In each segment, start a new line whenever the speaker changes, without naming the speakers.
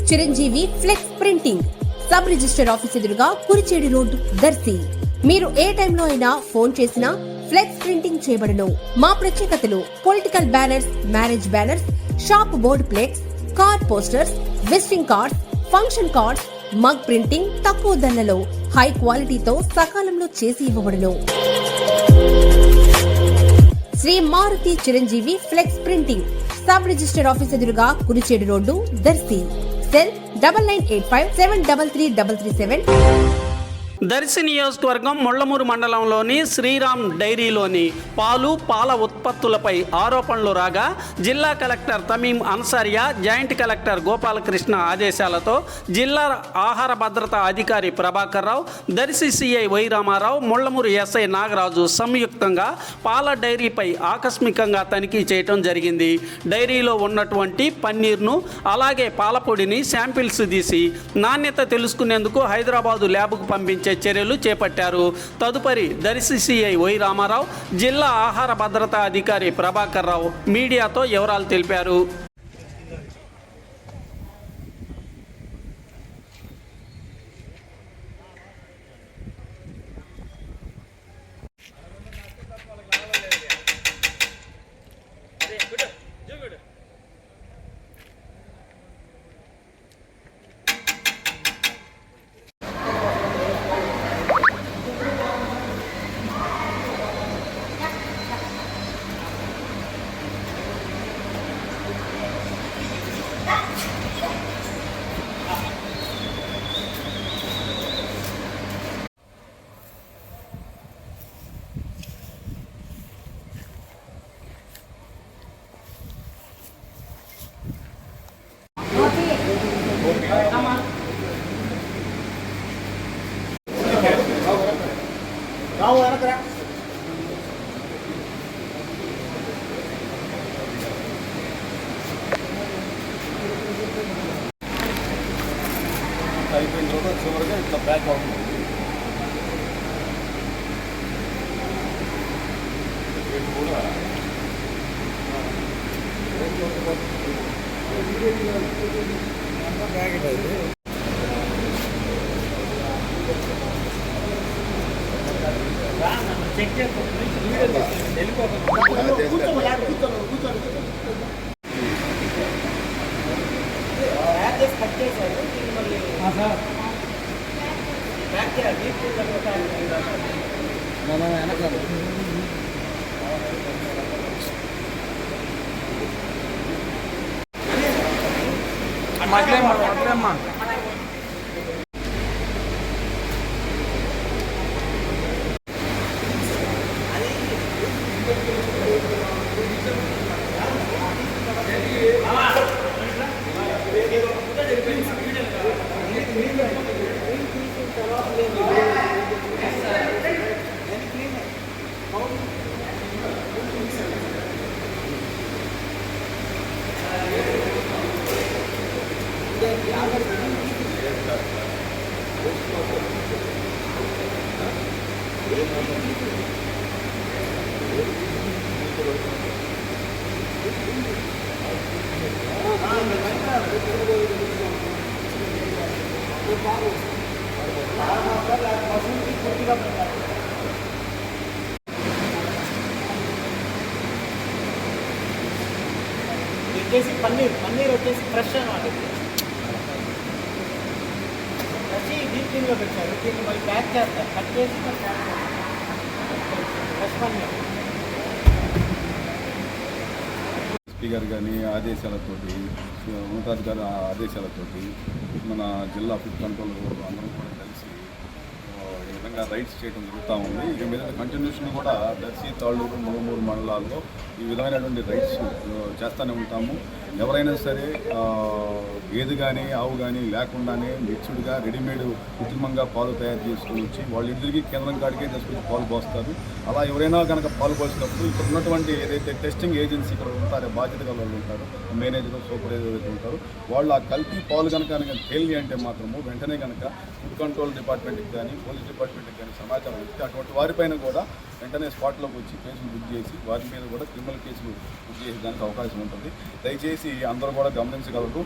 Chiranjeevi flex printing sub register office ఎదురుగా Kurichedu road Darsi. మీరు ఏ టైంలో అయినా ఫోన్ చేసినా ఫ్లెక్స్ ప్రింటింగ్ చేయబడును. మా ప్రత్యేకతలు political banners, marriage banners, shop board plates, car posters, visiting cards, function cards, mug printing తక్కువ ధరలలో హై క్వాలిటీతో సకాలంలో చేసి ఇవ్వబడును. Shri Maruthi Chiranjeevi flex printing sub register office ఎదురుగా కురిచేడు రోడ్డు దర్శి. సెల్ 9985733337.
దర్శి నియోజకవర్గం ముళ్లమూరు మండలంలోని శ్రీరామ్ డైరీలోని పాల ఉత్పత్తులపై ఆరోపణలు రాగా జిల్లా collector Tamim Ansariya, joint collector Gopalakrishna ఆదేశాలతో జిల్లా ఆహార భద్రతా అధికారి Prabhakar Rao, Darsi CI Y Ramarao, Mullamuru SI Nagaraju సంయుక్తంగా పాల డైరీపై ఆకస్మికంగా తనిఖీ చేయడం జరిగింది. డైరీలో ఉన్నటువంటి పన్నీర్ను అలాగే పాలపొడిని శాంపిల్స్ తీసి నాణ్యత తెలుసుకునేందుకు హైదరాబాదు ల్యాబ్కు పంపించారు చర్యలు చేపట్టారు. తదుపరి దర్శి సిఐ వై రామారావు, జిల్లా ఆహార భద్రతా అధికారి ప్రభాకర్ రావు మీడియాతో వివరాలు తెలిపారు.
అయిపోయిన తర్వాత చివరిగా ఇట్లా బ్యాక్ అవుతుంది. కూడా చెక్ మధ్యమా వచ్చేసి పన్నీర్ వచ్చేసి ఫ్రెష్ అన్నమాట. వచ్చి డీప్ క్లీన్లో పెట్టారు. దీన్ని మళ్ళీ ప్యాక్ చేస్తారు, కట్ చేసి ఫ్రెష్ పన్నీర్.
ఎస్పీ గారు కానీ ఆదేశాలతోటి, ఉన్నతాధికారి ఆదేశాలతోటి మన జిల్లా ఫుడ్ కంట్రోల్ అందరం కూడా కలిసి ఈ విధంగా రైడ్స్ చేయడం జరుగుతూ ఉంది. ఇక మీద కంటిన్యూషన్ కూడా దర్శి, తాళ్ళూరు, ముళ్లమూరు మండలాల్లో ఈ విధమైనటువంటి రైడ్స్ చేస్తూనే ఉంటాము. ఎవరైనా సరే గేదె కానీ ఆవు కానీ లేకుండానే మిక్స్డ్గా రెడీమేడ్ కృత్రిమంగా పాలు తయారు చేసుకుని వచ్చి వాళ్ళ ఇంటికి కేంద్రం కాడికే తీసుకొచ్చి పాలు పోస్తారు. అలా ఎవరైనా కనుక పాలు పోసినప్పుడు ఇక్కడ ఉన్నటువంటి ఏదైతే టెస్టింగ్ ఏజెన్సీ ఇక్కడ ఉంటారో బాధ్యత గల వాళ్ళు ఉంటారు, మేనేజర్, సూపర్వైజర్ ఉంటారు, వాళ్ళు ఆ కల్తీ పాలు కనుక తేలి అంటే మాత్రము వెంటనే కనుక ఫుడ్ కంట్రోల్ డిపార్ట్మెంట్కి కానీ పోలీస్ డిపార్ట్మెంట్కి కానీ సమాచారం ఇస్తే అటువంటి వారిపైన కూడా వెంటనే స్పాట్లోకి వచ్చి కేసులు బుక్ చేసి వారి మీద కూడా క్రిమినల్ కేసులు బుక్ చేసేదానికి అవకాశం ఉంటుంది. దయచేసి అందరూ కూడా గమనించగలరు.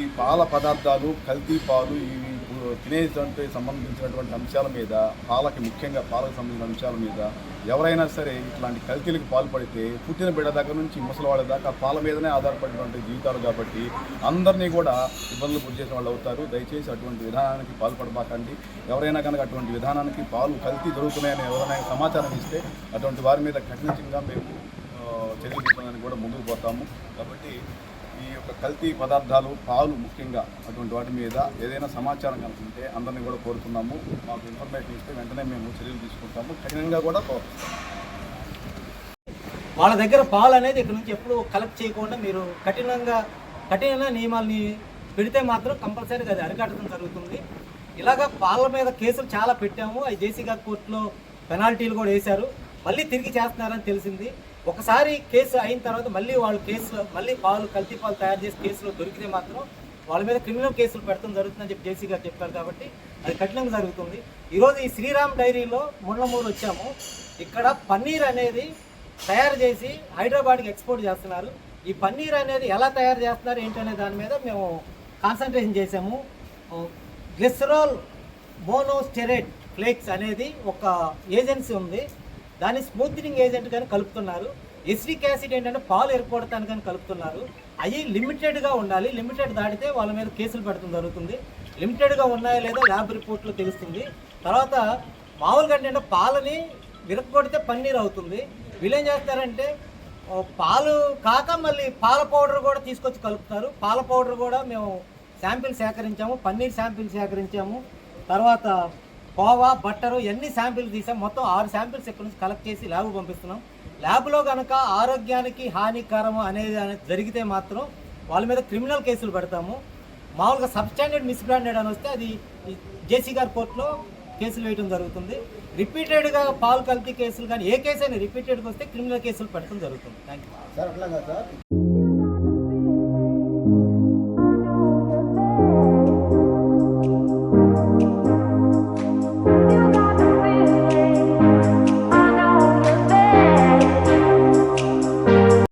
ఈ పాల పదార్థాలు, కల్తీ పాలు, ఇవి తినేటువంటి సంబంధించినటువంటి అంశాల మీద, పాలకి ముఖ్యంగా పాలకు సంబంధించిన అంశాల మీద ఎవరైనా సరే ఇట్లాంటి కల్తీలకు పాల్పడితే పుట్టిన బిడ్డ దగ్గర నుంచి ముసలివాళ్ళ దాకా పాల మీదనే ఆధారపడినటువంటి జీవితాలు కాబట్టి అందరినీ కూడా ఇబ్బందులు గురి చేసిన వాళ్ళు అవుతారు. దయచేసి అటువంటి విధానానికి పాల్పడబాకండి. ఎవరైనా కనుక అటువంటి విధానానికి పాలు కల్తీ జరుగుతున్నాయని ఎవరైనా సమాచారం ఇస్తే అటువంటి వారి మీద కఠినంగా మేము చర్యలు తీసుకోవడానికి కూడా ముందుకు పోతాము. కాబట్టి ఈ యొక్క కల్తీ పదార్థాలు, పాలు ముఖ్యంగా అటువంటి వాటి మీద ఏదైనా సమాచారం కనుకుంటే అందరినీ కూడా కోరుతున్నాము. మాకు ఇన్ఫర్మేషన్ ఇస్తే వెంటనే మేము చర్యలు తీసుకుంటాము. కఠినంగా కూడా
వాళ్ళ దగ్గర పాలు అనేది ఇక్కడ నుంచి ఎప్పుడు కలెక్ట్ చేయకుండా మీరు కఠిన నియమాలని పెడితే మాత్రం కంపల్సరీగా అది అరికట్టడం జరుగుతుంది. ఇలాగ పాల మీద కేసులు చాలా పెట్టాము. అవి జేసీ గారి కోర్టులో పెనాల్టీలు కూడా వేశారు. మళ్ళీ తిరిగి చేస్తున్నారని తెలిసింది. ఒకసారి కేసు అయిన తర్వాత మళ్ళీ పాలు కల్తీ పాలు తయారు చేసి కేసులో దొరికితే మాత్రం వాళ్ళ మీద క్రిమినల్ కేసులు పెడతాం జరుగుతుందని చెప్పి జేసీ గారు చెప్పారు. కాబట్టి అది కఠినంగా జరుగుతుంది. ఈరోజు ఈ శ్రీరామ్ డైరీలో ముళ్ళమూరు వచ్చాము. ఇక్కడ పన్నీర్ అనేది తయారు చేసి హైదరాబాద్కి ఎక్స్పోర్ట్ చేస్తున్నారు. ఈ పన్నీర్ అనేది ఎలా తయారు చేస్తున్నారు ఏంటనే దాని మీద మేము కాన్సన్ట్రేషన్ చేసాము. గ్లిసరాల్ మోనోస్టెరేట్ ఫ్లేక్స్ అనేది ఒక ఏజెన్సీ ఉంది. దాన్ని స్మూత్నింగ్ ఏజెంట్ కానీ కలుపుతున్నారు. ఎసిటిక్ యాసిడ్ ఏంటంటే పాలు ఏర్పడటానికి కానీ కలుపుతున్నారు. అవి లిమిటెడ్గా ఉండాలి. లిమిటెడ్ దాటితే వాళ్ళ మీద కేసులు పెడతాం జరుగుతుంది. లిమిటెడ్గా ఉన్నాయో లేదో ల్యాబ్ రిపోర్ట్లో తెలుస్తుంది. తర్వాత మామూలుగా ఏంటంటే పాలని విరగొడితే పన్నీర్ అవుతుంది. వీళ్ళు ఏం చేస్తారంటే పాలు కాక మళ్ళీ పాల పౌడర్ కూడా తీసుకొచ్చి కలుపుతారు. పాల పౌడర్ కూడా మేము శాంపిల్ సేకరించాము, పన్నీర్ శాంపిల్ సేకరించాము. తర్వాత కోవా, బట్టరు ఇవన్నీ శాంపిల్ తీసాం. మొత్తం 6 శాంపిల్స్ ఇక్కడ నుంచి కలెక్ట్ చేసి ల్యాబ్ పంపిస్తున్నాం. ల్యాబ్లో కనుక ఆరోగ్యానికి హానికరము అనేది జరిగితే మాత్రం వాళ్ళ మీద క్రిమినల్ కేసులు పెడతాము. మామూలుగా సబ్స్టాండర్డ్ మిస్బ్రాండెడ్ అని వస్తే అది జేసీ గారి కోర్టులో కేసులు వేయడం జరుగుతుంది. రిపీటెడ్గా పాలు కల్తీ కేసులు కానీ ఏ కేసు అయినా రిపీటెడ్గా వస్తే క్రిమినల్ కేసులు పెట్టడం జరుగుతుంది. Thank you
sir. అట్లాగా సార్